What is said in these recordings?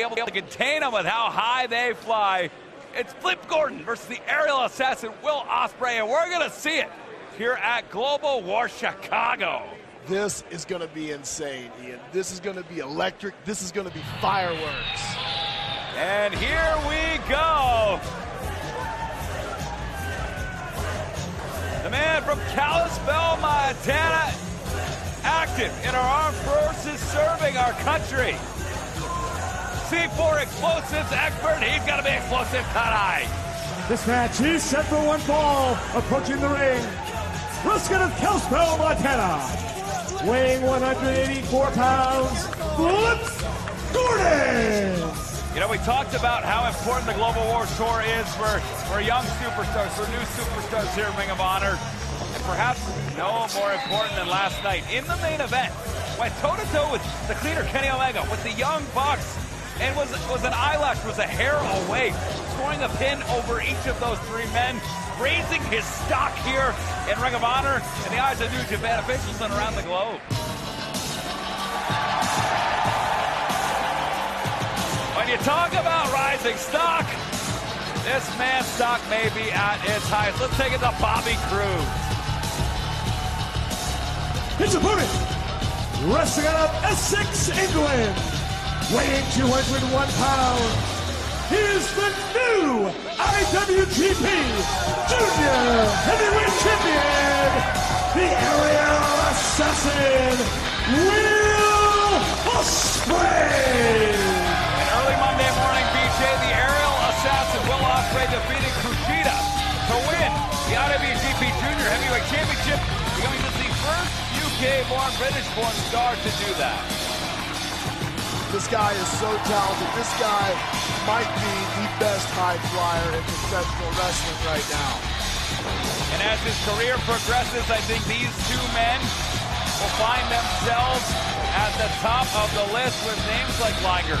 able to contain them with how high they fly. It's Flip Gordon versus the aerial assassin Will Ospreay, and we're going to see it here at Global War Chicago. This is going to be insane, Ian. This is going to be electric. This is going to be fireworks. And here we go. The man from Kalispell, Montana, active in our armed forces, serving our country. C4 explosives expert. He's got to be explosive tonight. This match is set for one fall. Approaching the ring, Ruskin of Kalispell, Montana, weighing 184 pounds, Flip Gordon. You know, we talked about how important the Global War Tour is for young superstars, for new superstars here in Ring of Honor. And perhaps no more important than last night. In the main event, went toe-to-toe with the cleaner Kenny Omega, with the Young Bucks, and was an eyelash, was a hair away, scoring a pin over each of those three men, raising his stock here in Ring of Honor in the eyes of New Japan officials and around the globe. When you talk about rising stock, this man's stock may be at its highest. Let's take it to Bobby Cruz. His opponent, wrestling out of Essex, England, weighing 201 pounds, he is the new IWGP Junior Heavyweight Champion, the aerial assassin, Will Ospreay. Early Monday morning, BJ, the aerial assassin Will Ospreay defeated Kushida to win the IWGP Junior Heavyweight Championship, becoming the first UK-born, British-born star to do that. This guy is so talented. This guy might be the best high flyer in professional wrestling right now. And as his career progresses, I think these two men will find themselves at the top of the list with names like Liger,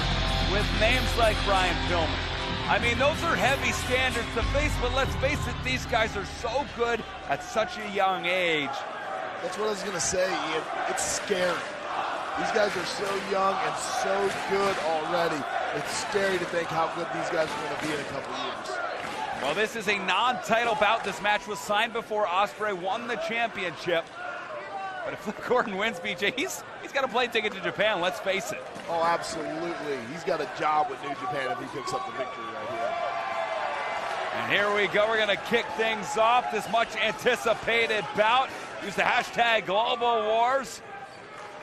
with names like Brian Pillman. I mean, those are heavy standards to face, but let's face it, these guys are so good at such a young age. That's what I was going to say, Ian. It's scary. These guys are so young and so good already. It's scary to think how good these guys are going to be in a couple years. Well, this is a non-title bout. This match was signed before Ospreay won the championship. But if Flip Gordon wins, BJ, he's got a plane ticket to Japan, let's face it. Oh, absolutely. He's got a job with New Japan if he picks up the victory right here. And here we go. We're going to kick things off. This much anticipated bout. Use the hashtag Global Wars.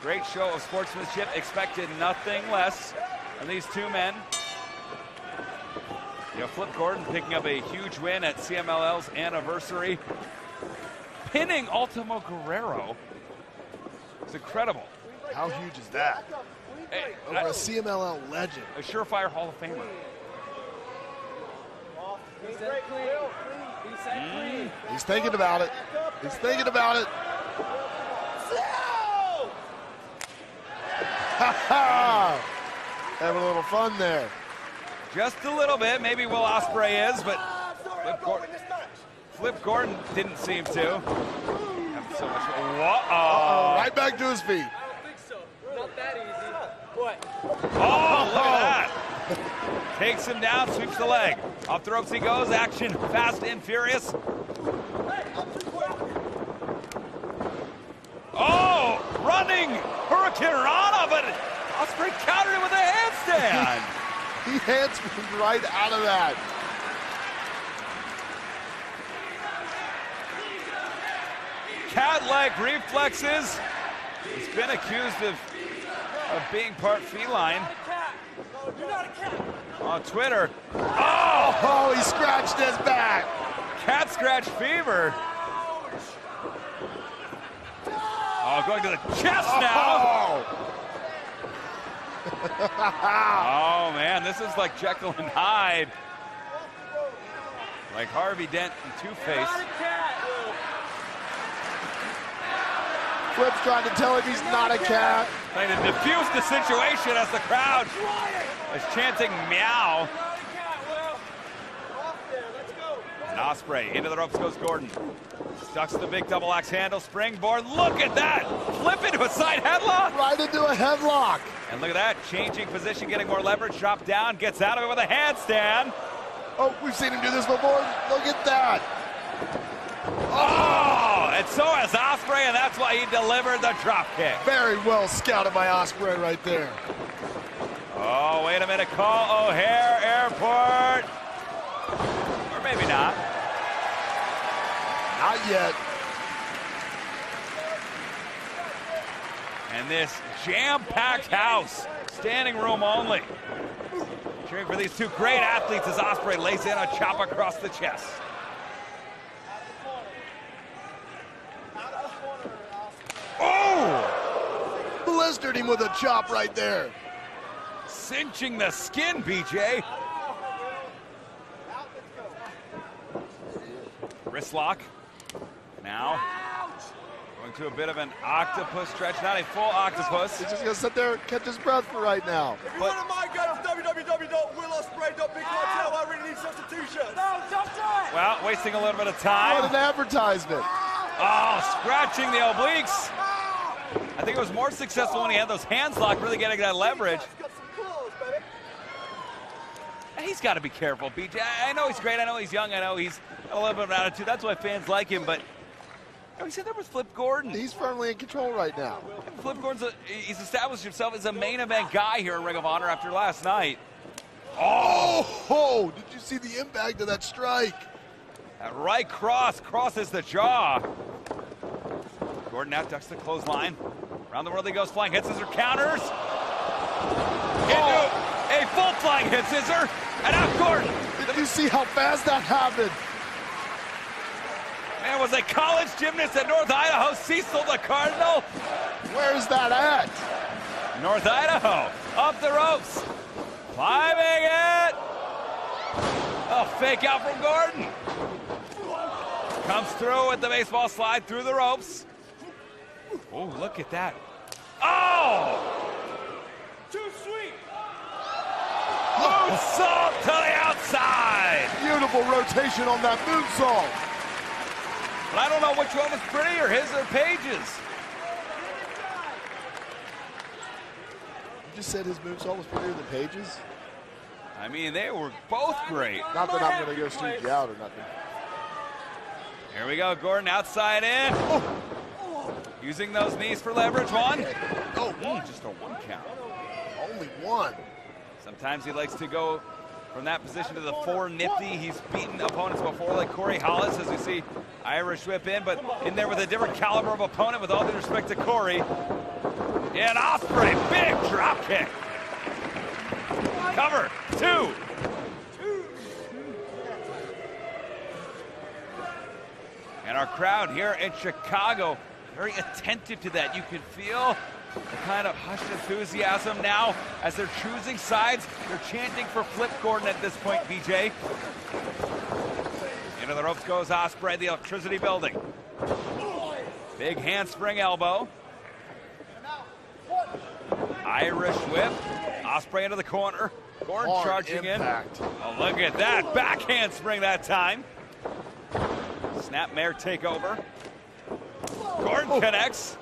Great show of sportsmanship. Expected nothing less from these two men. You know, Flip Gordon picking up a huge win at CMLL's anniversary. Pinning Ultimo Guerrero. It's incredible. How huge is that? Hey, over a CMLL legend. A surefire Hall of Famer. He's thinking about it. He's thinking about it. Having a little fun there. Just a little bit. Maybe Will Ospreay is, but Flip Gordon didn't seem to. So much. Uh-oh. Right back to his feet. I don't think so. Not that easy. What? Oh, look at that. Takes him down, sweeps the leg. Off the ropes he goes. Action fast and furious. Oh, running Hurricane Rana, but Ospreay countered it with a handstand. He handsprung right out of that. Cat-like reflexes. He's been accused of being part feline. On Twitter. Oh, he scratched his back. Cat scratch fever. Oh, going to the chest now. Oh, man, this is like Jekyll and Hyde. Like Harvey Dent and Two-Face. Flip's trying to tell him he's not a cat. Trying to diffuse the situation as the crowd is chanting meow. And Ospreay into the ropes goes Gordon. Ducks the big double axe handle, springboard. Look at that! Flip into a side headlock! Right into a headlock. And look at that, changing position, getting more leverage, drop down, gets out of it with a handstand. Oh, we've seen him do this before. Look at that. Oh, and so has Ospreay, and that's why he delivered the drop kick. Very well scouted by Ospreay right there. Oh, wait a minute, call O'Hare Airport. Or maybe not. Not yet. And this jam-packed house, standing room only. Cheering for these two great athletes as Ospreay lays in a chop across the chest. Oh! Blistered him with a chop right there. Cinching the skin, BJ. Wrist lock. Now. Going to a bit of an octopus stretch, not a full octopus. He's just going to sit there and catch his breath for right now. If you want to mind, go to www.willosprey.bigcartel. I really need substitutions. No, don't do it. Well, wasting a little bit of time. What an advertisement. Oh, scratching the obliques. I think it was more successful when he had those hands locked, really getting that leverage. And he's got to be careful, BJ. I know he's great. I know he's young. I know he's got a little bit of an attitude. That's why fans like him, but he said there was Flip Gordon. He's firmly in control right now. Flip Gordon's he's established himself as a main event guy here in Ring of Honor after last night. Oh, did you see the impact of that strike? That right cross crosses the jaw. Gordon now ducks the clothesline. Around the world he goes, flying hit scissor counters. Into a full flying hit scissor. And out Gordon. Did you see how fast that happened? Man, was a college gymnast at North Idaho, Cecil the Cardinal. Where's that at? North Idaho, up the ropes. Climbing it. A fake out from Gordon. Comes through with the baseball slide through the ropes. Oh, look at that. Oh! Too sweet. Moonsault to the outside. Beautiful rotation on that moonsault. But I don't know which one was prettier, his or Paige's. You just said his moonsault was prettier than Paige's? I mean, they were both great. Not that I'm going to go sneak you out or nothing. Here we go, Gordon outside in. Oh. Using those knees for leverage. One. Oh, just a one count. only one. Sometimes he likes to go from that position to the 4 nifty. He's beaten opponents before, like Corey Hollis, as we see Irish whip in, but in there with a different caliber of opponent, with all due respect to Corey. And Ospreay, big drop kick. Cover, 2. And our crowd here in Chicago, very attentive to that. You can feel the kind of hushed enthusiasm now as they're choosing sides. They're chanting for Flip Gordon at this point, BJ. Into the ropes goes Ospreay, the electricity building. Big handspring elbow. Irish whip. Ospreay into the corner. Gordon Hard charging impact. in. Oh, look at that. Back handspring that time. Snapmare takeover. Gordon connects.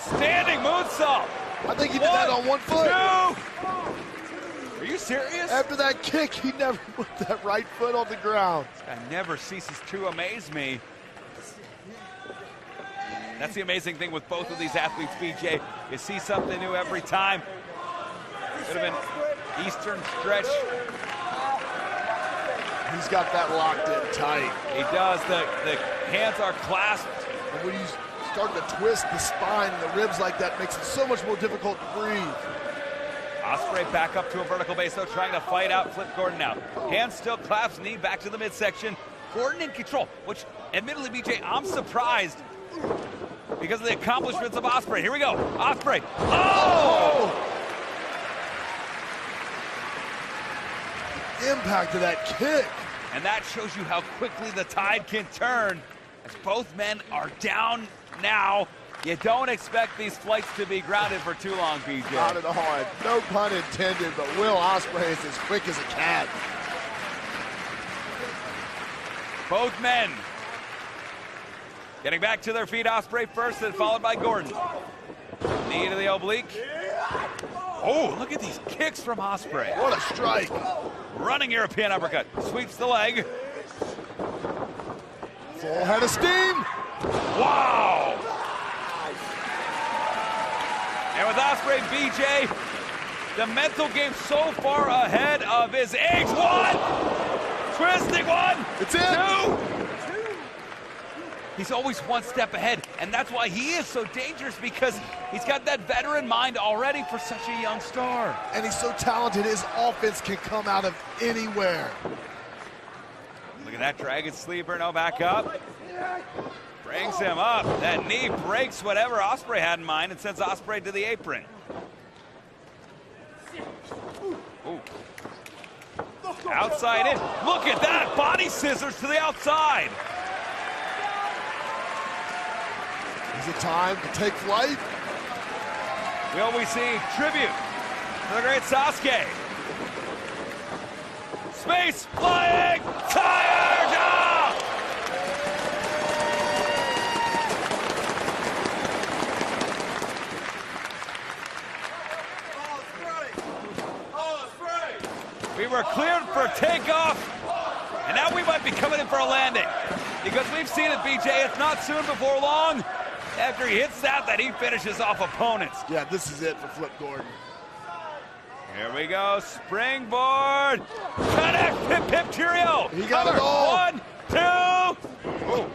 Standing moonsault. I think he did that on 1 foot. 2. Are you serious? After that kick, he never put that right foot on the ground. This guy never ceases to amaze me. That's the amazing thing with both of these athletes, BJ. You see something new every time. Could have been Eastern stretch. He's got that locked in tight. He does. The hands are clasped. And when you start to twist the spine and the ribs like that, makes it so much more difficult to breathe. Ospreay back up to a vertical base, though, trying to fight out Flip Gordon now. Hands still clasped, knee back to the midsection. Gordon in control, which, admittedly, BJ, I'm surprised because of the accomplishments of Ospreay. Here we go. Ospreay. Oh! Impact of that kick. And that shows you how quickly the tide can turn as both men are down now. You don't expect these flights to be grounded for too long, BJ. Not at all. No pun intended, but Will Ospreay is as quick as a cat. Both men getting back to their feet. Ospreay first, and followed by Gordon. Knee to the oblique. Oh, look at these kicks from Ospreay. What a strike. Running European uppercut. Sweeps the leg. Full head of steam. Wow! And with Ospreay, BJ, the mental game so far ahead of his age. One! Twisting one! It's in! Two! He's always one step ahead, and that's why he is so dangerous, because he's got that veteran mind already for such a young star. And he's so talented, his offense can come out of anywhere. Look at that dragon sleeper, no back up. Brings him up. That knee breaks whatever Ospreay had in mind and sends Ospreay to the apron. Ooh. Outside in. Look at that. Body scissors to the outside. Is it time to take flight? Will we see tribute to the great Sasuke? Space flying tired! Ah! We were cleared for takeoff, and now we might be coming in for a landing, because we've seen it, BJ. It's not soon before long. After he hits that he finishes off opponents. Yeah, this is it for Flip Gordon. Here we go, springboard. Connect, pip, pip, cheerio. He got it all. 1, 2. Oh.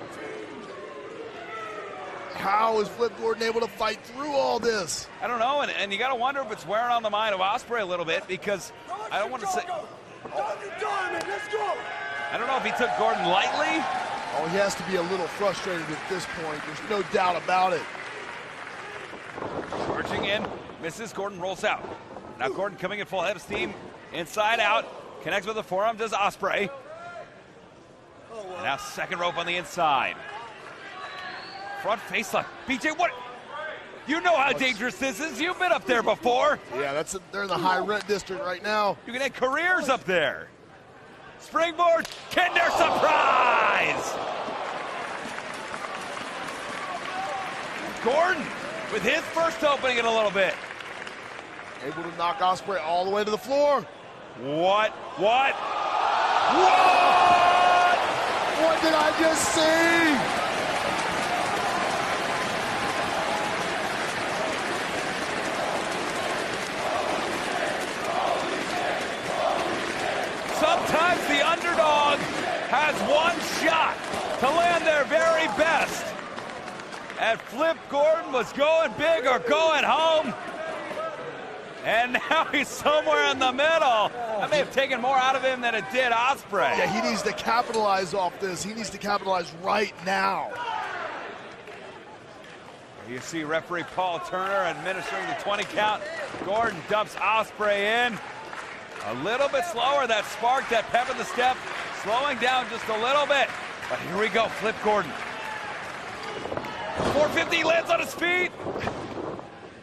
How is Flip Gordon able to fight through all this? I don't know, and you got to wonder if it's wearing on the mind of Ospreay a little bit, because I don't want to say... Let's go! I don't know if he took Gordon lightly. Oh, he has to be a little frustrated at this point. There's no doubt about it. Charging in, misses, Gordon rolls out. Now Gordon coming in full head of steam, inside out, connects with the forearm, does Ospreay. And now second rope on the inside. Front face lock. BJ, what? You know how dangerous this is. You've been up there before. Yeah, they're in the high rent district right now. You can have careers up there. Springboard, Kinder surprise! Gordon with his first opening in a little bit. Able to knock Ospreay all the way to the floor. What? What? What? What did I just see? Sometimes the underdog has one shot to land their very best. And Flip Gordon was going big or going home. And now he's somewhere in the middle. That may have taken more out of him than it did Ospreay. Yeah, he needs to capitalize off this. He needs to capitalize right now. You see referee Paul Turner administering the 20 count. Gordon dumps Ospreay in. A little bit slower, that spark, that pep in the step, slowing down just a little bit. But here we go, Flip Gordon. 450 lands on his feet.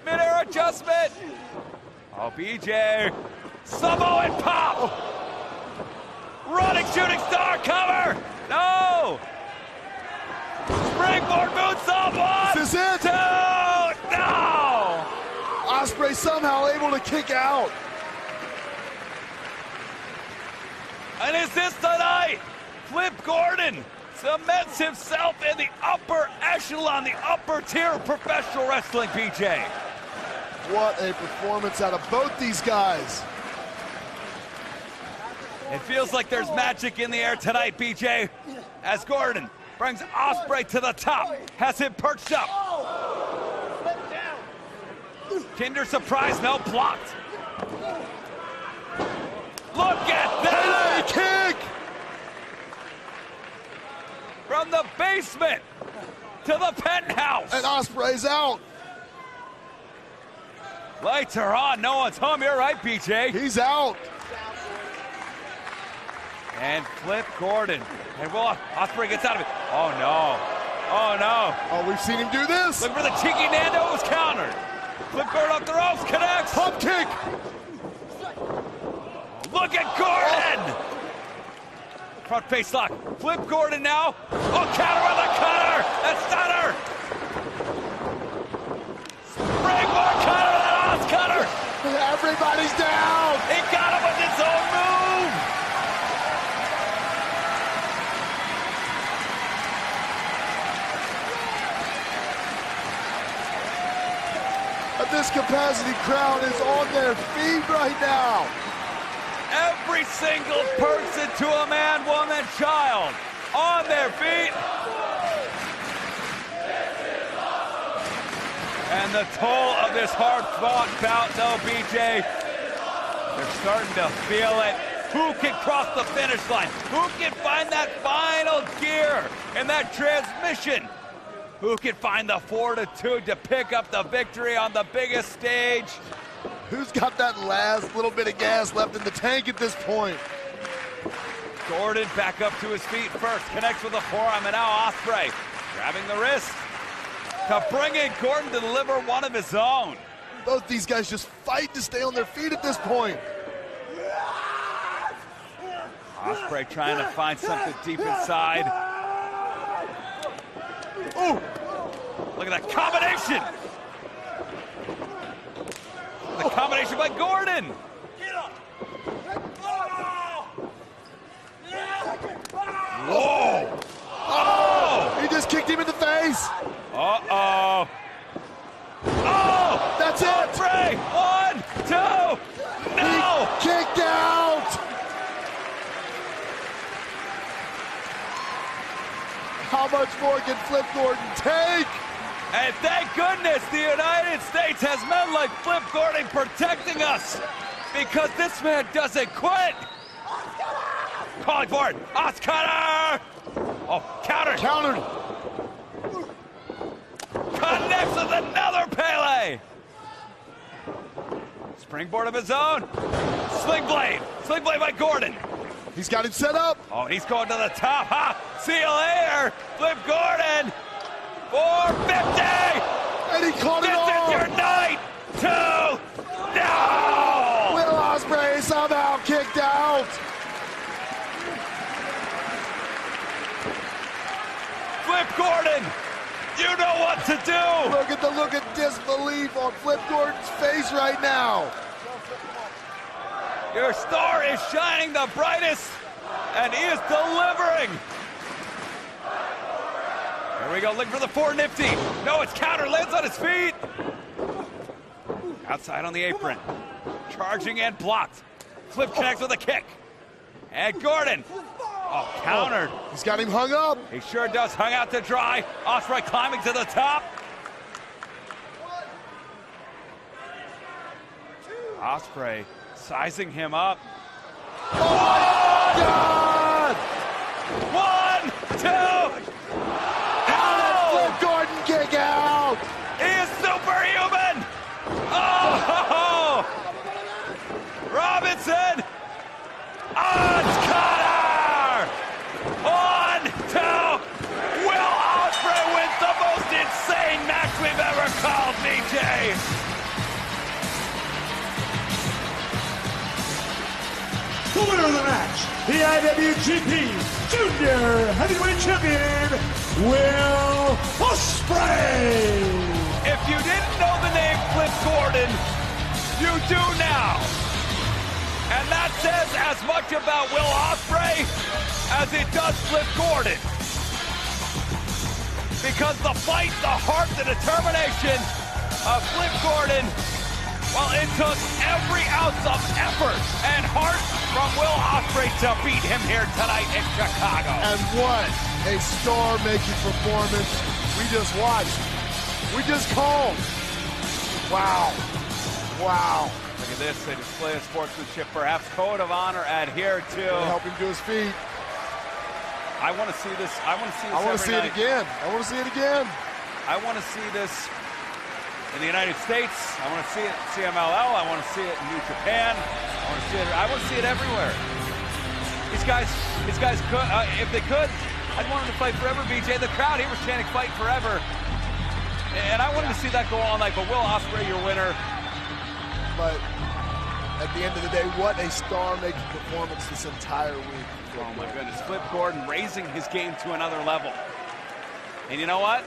Mid-air adjustment. Oh, BJ. Samoan pop. Running shooting star cover. No. Springboard moonsault. 1, This is it. 2. No. Ospreay somehow able to kick out. And is this tonight? Flip Gordon cements himself in the upper echelon, the upper tier of professional wrestling, BJ. What a performance out of both these guys. It feels like there's magic in the air tonight, BJ, as Gordon brings Ospreay to the top, has him perched up. Kinder surprise, no, blocked. Look at that! Kick! From the basement to the penthouse. And Ospreay's out. Lights are on, no one's home. You're right, BJ. He's out. And Flip Gordon. And will Ospreay gets out of it. Oh no. Oh no. Oh, we've seen him do this. Look for the cheeky Nando, it was countered. Flip Gordon off the ropes, connects. Pump kick. Look at Gordon! Front face lock. Flip Gordon now. Oh, counter on the cutter! And stunner! Springboard cutter and an Oz cutter. Everybody's down. He got him with his own move. This capacity crowd is on their feet right now. Every single person, to a man, woman, child, on their feet. And the toll of this hard-fought bout, though, BJ, they're starting to feel it. Who can cross the finish line? Who can find that final gear and that transmission? Who can find the fortitude to pick up the victory on the biggest stage? Who's got that last little bit of gas left in the tank at this point? Gordon back up to his feet first, connects with the forearm, and now Ospreay grabbing the wrist to bring in Gordon to deliver one of his own. Both these guys just fight to stay on their feet at this point. Ospreay trying to find something deep inside. Ooh! Look at that combination! The combination by Gordon! Whoa! Oh! He just kicked him in the face. Uh-oh! Oh! That's Ospreay! it! 1, 2, no! He kicked out! How much more can Flip Gordon take? And thank goodness the United States has men like Flip Gordon protecting us, because this man doesn't quit. Calling for it. Oscar! Oh, countered. Countered. Connects with another Pele. Springboard of his own. Sling blade. Sling blade by Gordon. He's got him set up. Oh, he's going to the top. Ha! See you later. Flip Gordon. 450. And he caught it This all. is your night. 2. No! Will Ospreay somehow kicked out. Flip Gordon, you know what to do. Look at the look of disbelief on Flip Gordon's face right now. Your star is shining the brightest, and he is delivering. Here we go, looking for the 450. No, it's counter, lands on his feet. Outside on the apron. Charging and blocked. Flip connects with a kick. And Gordon. Oh, countered. He's got him hung up. He sure does, hung out to dry. Ospreay climbing to the top. Ospreay sizing him up. Oh, God! 1, 2. How did Flip Gordon kick out? He is superhuman! Oh! Robinson! Odds cutter! 1, 2. Will Ospreay wins the most insane match we've ever called, BJ! The winner of the match, the IWGP Junior Heavyweight Champion, Will Ospreay. If you didn't know the name Flip Gordon, you do now. And that says as much about Will Ospreay as it does Flip Gordon. Because the fight, the heart, the determination of Flip Gordon, well, it took every ounce of effort and heart from Will Ospreay to beat him here tonight in Chicago. And what a star-making performance we just watched. We just called. Wow. Wow. Look at this, a display of sportsmanship, perhaps code of honor adhered to. Help him to his feet. I want to see this. I want to see this. I want to see it night. again. I want to see it again. I want to see this in the United States. I want to see it in CMLL. I want to see it in New Japan. I want to see it everywhere. These guys could, if they could, I'd want them to fight forever, BJ. The crowd here was chanting fight forever. And I wanted to see that go all night, but Will Ospreay, your winner. But at the end of the day, what a star-making performance this entire week. Oh my goodness, Flip Gordon raising his game to another level. And you know what?